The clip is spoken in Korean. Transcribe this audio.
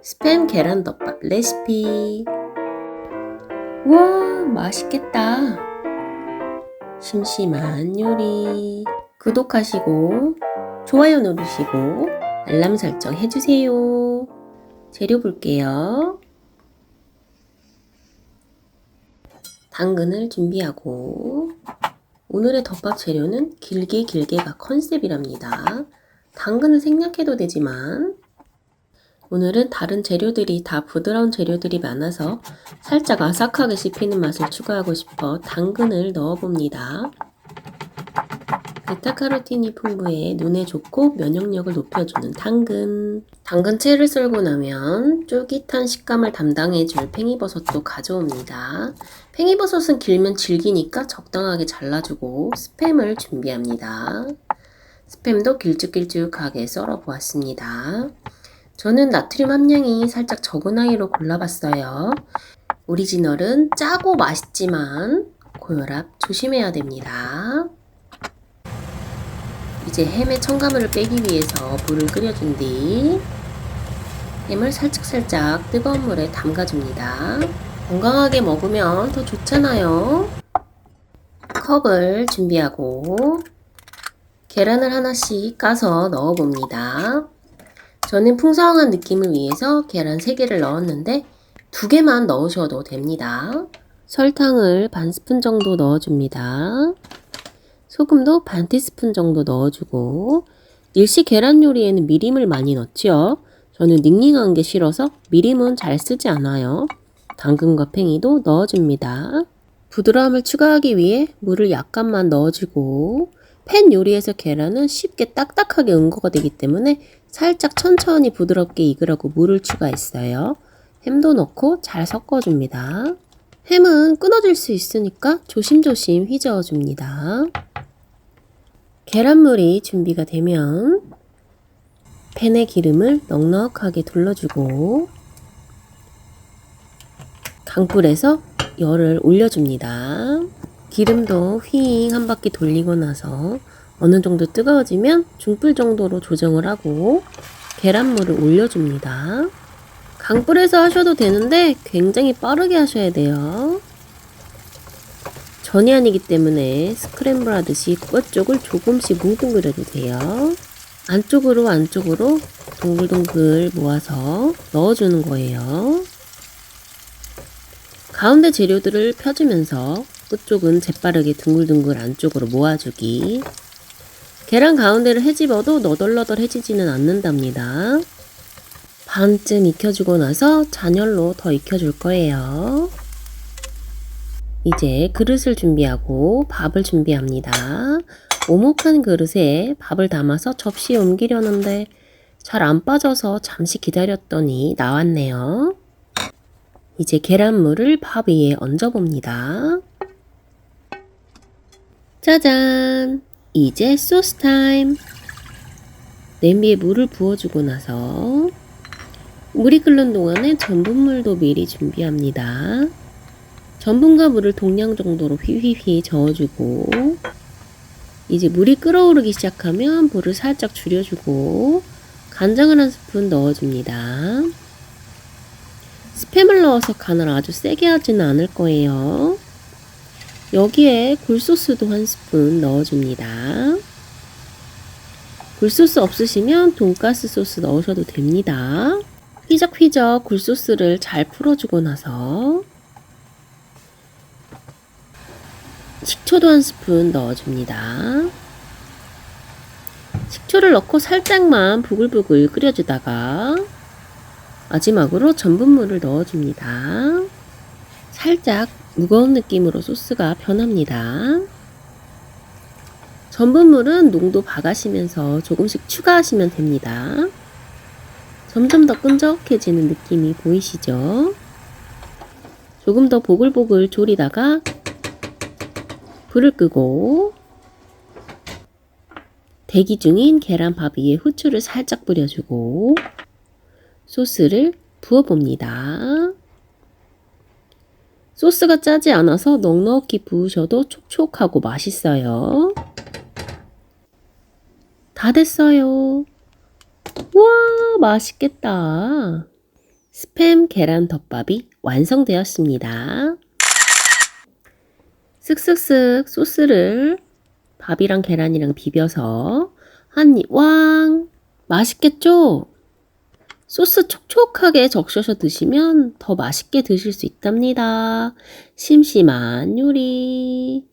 스팸 계란덮밥 레시피. 우와, 맛있겠다. 심심한 요리. 구독하시고 좋아요 누르시고 알람 설정 해주세요. 재료 볼게요. 당근을 준비하고, 오늘의 덮밥 재료는 길게가 컨셉이랍니다. 당근을 생략해도 되지만 오늘은 다른 재료들이 다 부드러운 재료들이 많아서 살짝 아삭하게 씹히는 맛을 추가하고 싶어 당근을 넣어봅니다. 베타카로틴이 풍부해 눈에 좋고 면역력을 높여주는 당근. 당근채를 썰고 나면 쫄깃한 식감을 담당해줄 팽이버섯도 가져옵니다. 팽이버섯은 길면 질기니까 적당하게 잘라주고 스팸을 준비합니다. 스팸도 길쭉길쭉하게 썰어 보았습니다. 저는 나트륨 함량이 살짝 적은 아이로 골라봤어요. 오리지널은 짜고 맛있지만 고혈압 조심해야 됩니다. 이제 햄의 첨가물을 빼기 위해서 물을 끓여준 뒤 햄을 살짝 뜨거운 물에 담가줍니다. 건강하게 먹으면 더 좋잖아요. 컵을 준비하고 계란을 하나씩 까서 넣어봅니다. 저는 풍성한 느낌을 위해서 계란 3개를 넣었는데 2개만 넣으셔도 됩니다. 설탕을 반 스푼 정도 넣어줍니다. 소금도 반 티스푼 정도 넣어주고, 일식 계란 요리에는 미림을 많이 넣지요. 저는 닝닝한 게 싫어서 미림은 잘 쓰지 않아요. 당근과 팽이도 넣어줍니다. 부드러움을 추가하기 위해 물을 약간만 넣어주고, 팬 요리에서 계란은 쉽게 딱딱하게 응고가 되기 때문에 살짝 천천히 부드럽게 익으라고 물을 추가했어요. 햄도 넣고 잘 섞어줍니다. 햄은 끊어질 수 있으니까 조심조심 휘저어줍니다. 계란물이 준비가 되면 팬에 기름을 넉넉하게 둘러주고 강불에서 열을 올려줍니다. 기름도 휘잉 한 바퀴 돌리고 나서 어느 정도 뜨거워지면 중불 정도로 조정을 하고 계란물을 올려줍니다. 강불에서 하셔도 되는데 굉장히 빠르게 하셔야 돼요. 전이 아니기 때문에 스크램블 하듯이 끝쪽을 조금씩 뭉뚱그려도 돼요. 안쪽으로 동글동글 모아서 넣어주는 거예요. 가운데 재료들을 펴주면서 끝쪽은 재빠르게 둥글둥글 안쪽으로 모아주기. 계란 가운데를 헤집어도 너덜너덜해지지는 않는답니다. 반쯤 익혀주고 나서 잔열로 더 익혀줄 거예요. 이제 그릇을 준비하고 밥을 준비합니다. 오목한 그릇에 밥을 담아서 접시에 옮기려는데 잘 안 빠져서 잠시 기다렸더니 나왔네요. 이제 계란물을 밥 위에 얹어봅니다. 짜잔! 이제 소스 타임! 냄비에 물을 부어주고 나서 물이 끓는 동안에 전분물도 미리 준비합니다. 전분과 물을 동량 정도로 휘휘휘 저어주고 이제 물이 끓어오르기 시작하면 불을 살짝 줄여주고 간장을 한 스푼 넣어줍니다. 스팸을 넣어서 간을 아주 세게 하지는 않을 거예요. 여기에 굴소스도 한 스푼 넣어줍니다. 굴소스 없으시면 돈가스 소스 넣으셔도 됩니다. 휘적휘적 굴소스를 잘 풀어주고 나서 식초도 한 스푼 넣어줍니다. 식초를 넣고 살짝만 부글부글 끓여주다가 마지막으로 전분물을 넣어줍니다. 살짝 무거운 느낌으로 소스가 변합니다. 전분물은 농도 봐가시면서 조금씩 추가하시면 됩니다. 점점 더 끈적해지는 느낌이 보이시죠? 조금 더 보글보글 졸이다가 불을 끄고 대기 중인 계란밥 위에 후추를 살짝 뿌려주고 소스를 부어봅니다. 소스가 짜지 않아서 넉넉히 부으셔도 촉촉하고 맛있어요. 다 됐어요. 와, 맛있겠다. 스팸 계란 덮밥이 완성되었습니다. 쓱쓱쓱 소스를 밥이랑 계란이랑 비벼서 한 입 왕! 맛있겠죠? 소스 촉촉하게 적셔서 드시면 더 맛있게 드실 수 있답니다. 심심한 요리.